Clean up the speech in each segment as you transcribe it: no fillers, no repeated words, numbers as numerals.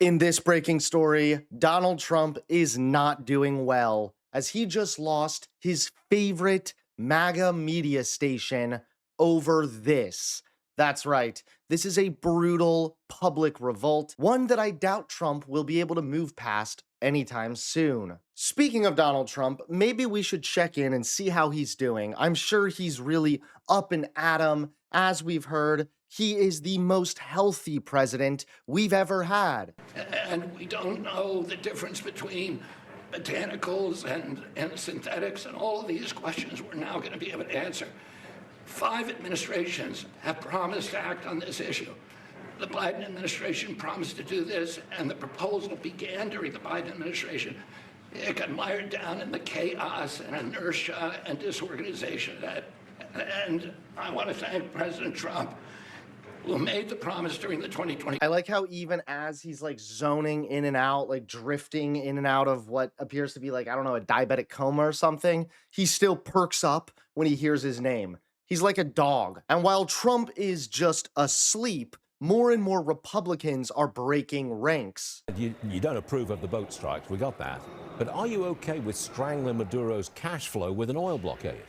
In this breaking story, Donald Trump is not doing well as he just lost his favorite MAGA media station over this. That's right. This is a brutal public revolt, one that I doubt Trump will be able to move past anytime soon. Speaking of Donald Trump, maybe we should check in and see how he's doing. I'm sure he's really up and at 'em. As we've heard, he is the most healthy president we've ever had. And we don't know the difference between botanicals and synthetics, and all of these questions we're now going to be able to answer. 5 administrations have promised to act on this issue. The Biden administration promised to do this, and the proposal began during the Biden administration. It got mired down in the chaos and inertia and disorganization. And I want to thank President Trump, who made the promise during the 2020. I like how even as he's like zoning in and out, like drifting in and out of what appears to be like, I don't know, a diabetic coma or something, he still perks up when he hears his name. He's like a dog. And while Trump is just asleep, more and more Republicans are breaking ranks. You don't approve of the boat strikes, we got that. But are you okay with strangling Maduro's cash flow with an oil blockade?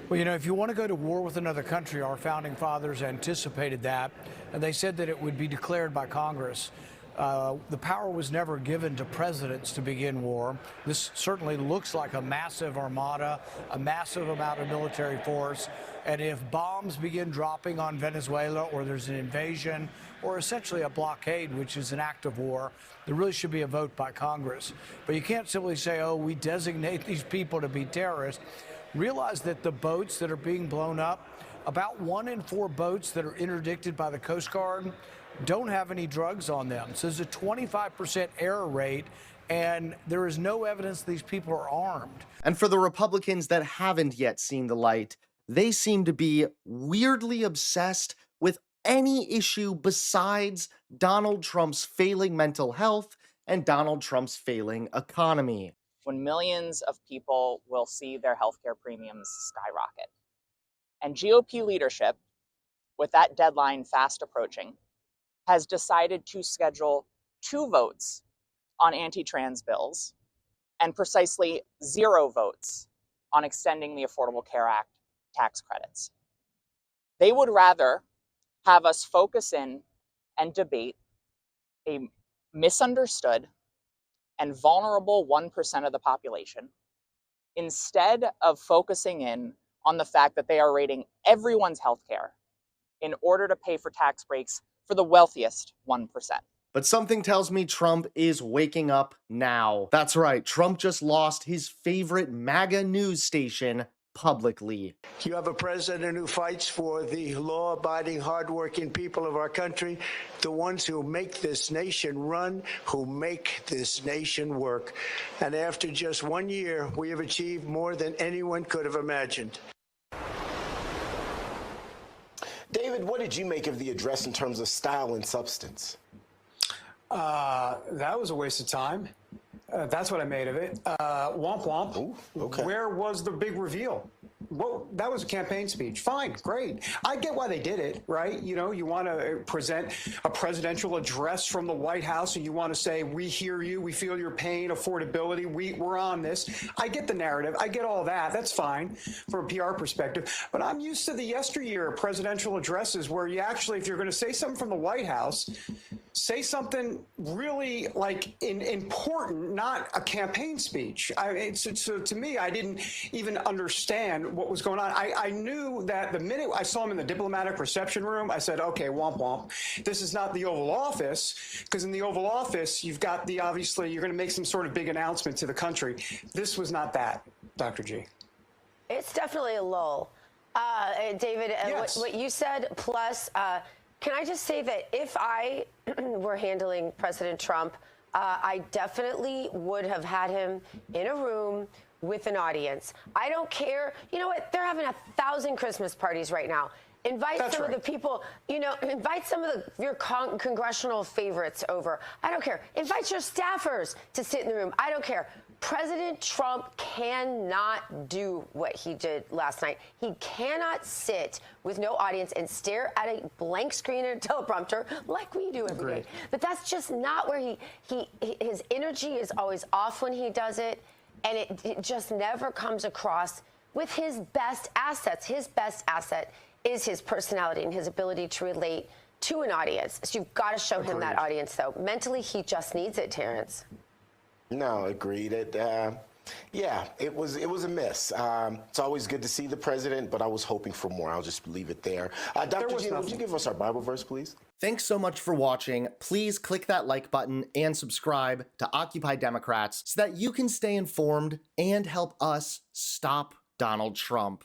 Well, you know, if you want to go to war with another country, our founding fathers anticipated that, and they said that it would be declared by Congress. The power was never given to presidents to begin war. This certainly looks like a massive armada, a massive amount of military force, and if bombs begin dropping on Venezuela, or there's an invasion, or essentially a blockade, which is an act of war, there really should be a vote by Congress. But you can't simply say, oh, we designate these people to be terrorists. Realize that the boats that are being blown up, about 1 in 4 boats that are interdicted by the Coast Guard don't have any drugs on them. So there's a 25% error rate, and there is no evidence these people are armed. And for the Republicans that haven't yet seen the light, they seem to be weirdly obsessed with any issue besides Donald Trump's failing mental health and Donald Trump's failing economy. When millions of people will see their healthcare premiums skyrocket. And GOP leadership, with that deadline fast approaching, has decided to schedule 2 votes on anti-trans bills and precisely 0 votes on extending the Affordable Care Act tax credits. They would rather have us focus in and debate a misunderstood and vulnerable 1% of the population, instead of focusing in on the fact that they are raiding everyone's health care in order to pay for tax breaks for the wealthiest 1%. But something tells me Trump is waking up now. That's right, Trump just lost his favorite MAGA news station publicly. You have a president who fights for the law-abiding, hardworking people of our country, the ones who make this nation run, who make this nation work. And after just 1 year, we have achieved more than anyone could have imagined. David, what did you make of the address in terms of style and substance? That was a waste of time. That's what I made of it. Womp womp. Ooh, okay. Where was the big reveal? Well, that was a campaign speech. Fine, great. I get why they did it, right? You know, you want to present a presidential address from the White House and you want to say, we hear you, we feel your pain, affordability, we're on this. I get the narrative. I get all that. That's fine from a PR perspective. But I'm used to the yesteryear presidential addresses where you actually, if you're going to say something from the White House, say something really like important, not a campaign speech. So to me, I didn't even understand what was going on. I knew that the minute I saw him in the diplomatic reception room, I said, okay, womp womp. This is not the Oval Office, because in the Oval Office, you've got obviously, you're going to make some sort of big announcement to the country. This was not that, Dr. G. It's definitely a lull. David, Yes. what you said, plus, can I just say that if I were handling President Trump, I definitely would have had him in a room with an audience. I don't care. You know what? They're having 1,000 Christmas parties right now. Invite That's some of right. the people, invite some of your congressional favorites over. I don't care. Invite your staffers to sit in the room. I don't care. President Trump cannot do what he did last night. He cannot sit with no audience and stare at a blank screen and a teleprompter like we do every day. But that's just not where his energy is always off when he does it, and it just never comes across with his best assets. His best asset is his personality and his ability to relate to an audience. So you've got to show him that audience, though. Mentally, he just needs it, Terrence. No, agreed. Yeah, it was a miss. It's always good to see the president, but I was hoping for more. I'll just leave it there. Dr. Gina, would you give us our Bible verse, please? Thanks so much for watching. Please click that like button and subscribe to Occupy Democrats so that you can stay informed and help us stop Donald Trump.